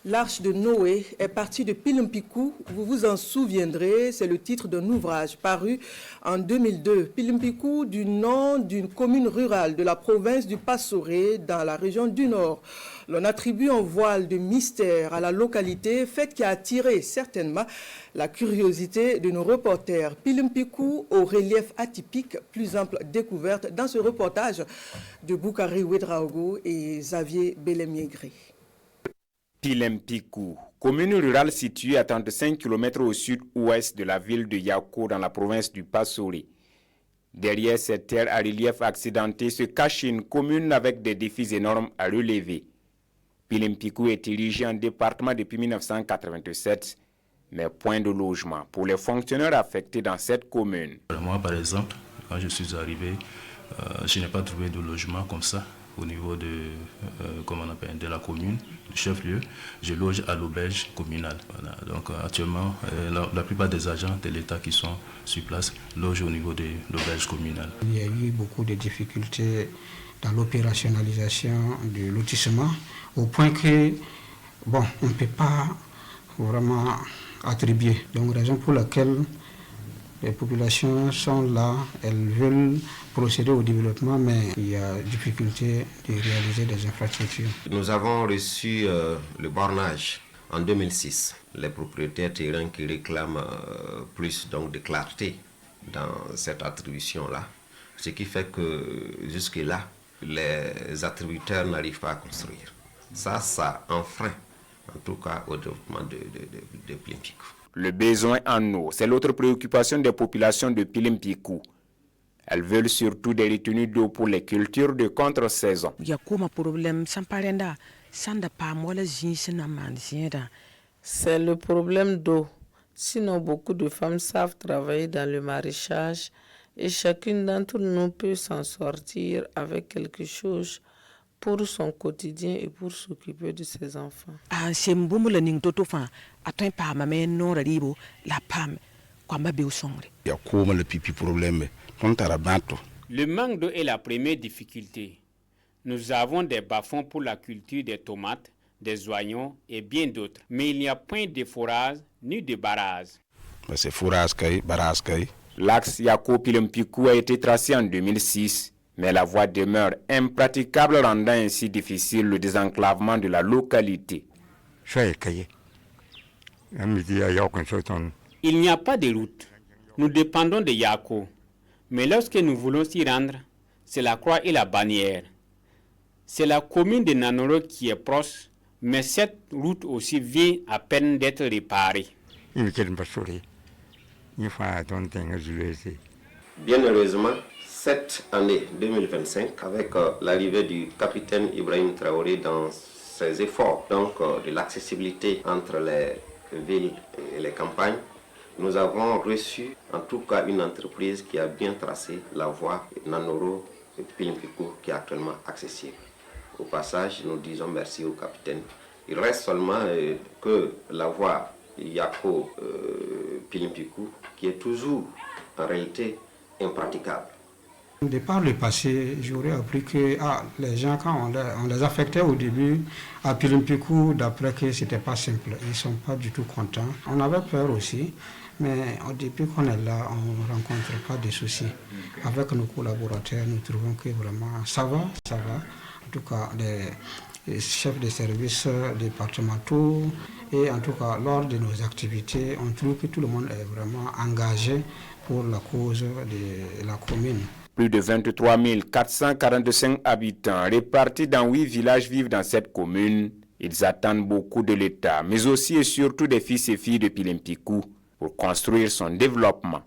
L'Arche de Noé est partie de Pilimpiku, vous vous en souviendrez, c'est le titre d'un ouvrage paru en 2002. Pilimpiku, du nom d'une commune rurale de la province du Passoré, dans la région du Nord. L'on attribue un voile de mystère à la localité, fait qui a attiré certainement la curiosité de nos reporters. Pilimpiku au relief atypique, plus ample découverte dans ce reportage de Boukari Ouedraogo et Xavier Belemier-Gris. Pilimpiku, commune rurale située à 35 km au sud-ouest de la ville de Yako dans la province du Passoré. Derrière cette terre à relief accidenté se cache une commune avec des défis énormes à relever. Pilimpiku est érigé en département depuis 1987, mais point de logement pour les fonctionnaires affectés dans cette commune. Moi, par exemple, quand je suis arrivé, je n'ai pas trouvé de logement comme ça au niveau de, de la commune, du chef-lieu. Je loge à l'auberge communale. Voilà. Donc actuellement, la plupart des agents de l'État qui sont sur place logent au niveau de l'auberge communale. Il y a eu beaucoup de difficultés dans l'opérationnalisation du lotissement, au point que, bon, on ne peut pas vraiment attribuer. Donc raison pour laquelle les populations sont là, elles veulent procéder au développement, mais il y a difficulté de réaliser des infrastructures. Nous avons reçu le bornage en 2006. Les propriétaires terrains qui réclament plus donc, de clarté dans cette attribution-là, ce qui fait que jusque-là, les attributeurs n'arrivent pas à construire. Ça enfreint en tout cas au développement de Pilimpiku. Le besoin en eau, c'est l'autre préoccupation des populations de Pilimpiku. Elles veulent surtout des retenues d'eau pour les cultures de contre-saison. C'est le problème d'eau. Sinon, beaucoup de femmes savent travailler dans le maraîchage et chacune d'entre nous peut s'en sortir avec quelque chose pour son quotidien et pour s'occuper de ses enfants. Le manque d'eau est la première difficulté. Nous avons des bas-fonds pour la culture des tomates, des oignons et bien d'autres. Mais il n'y a point de forage ni de barrage. L'axe Yako-Pilimpiku a été tracé en 2006. Mais la voie demeure impraticable, rendant ainsi difficile le désenclavement de la localité. Il n'y a pas de route. Nous dépendons de Yako. Mais lorsque nous voulons s'y rendre, c'est la croix et la bannière. C'est la commune de Nanoro qui est proche, mais cette route aussi vient à peine d'être réparée. Bien heureusement, cette année 2025, avec l'arrivée du capitaine Ibrahim Traoré dans ses efforts de l'accessibilité entre les villes et les campagnes, nous avons reçu en tout cas une entreprise qui a bien tracé la voie Nanoro-Pilimpiku qui est actuellement accessible. Au passage, nous disons merci au capitaine. Il reste seulement que la voie Yako-Pilimpiku qui est toujours en réalité impraticable. De par le passé, j'aurais appris que les gens, quand on les affectait au début à Pilimpiku, d'après que ce n'était pas simple, ils ne sont pas du tout contents. On avait peur aussi, mais depuis qu'on est là, on ne rencontre pas de soucis. Avec nos collaborateurs, nous trouvons que vraiment ça va. En tout cas, les chefs de services départementaux et en tout cas, lors de nos activités, on trouve que tout le monde est vraiment engagé pour la cause de la commune. Plus de 23 445 habitants répartis dans 8 villages vivent dans cette commune. Ils attendent beaucoup de l'État, mais aussi et surtout des fils et filles de Pilimpiku pour construire son développement.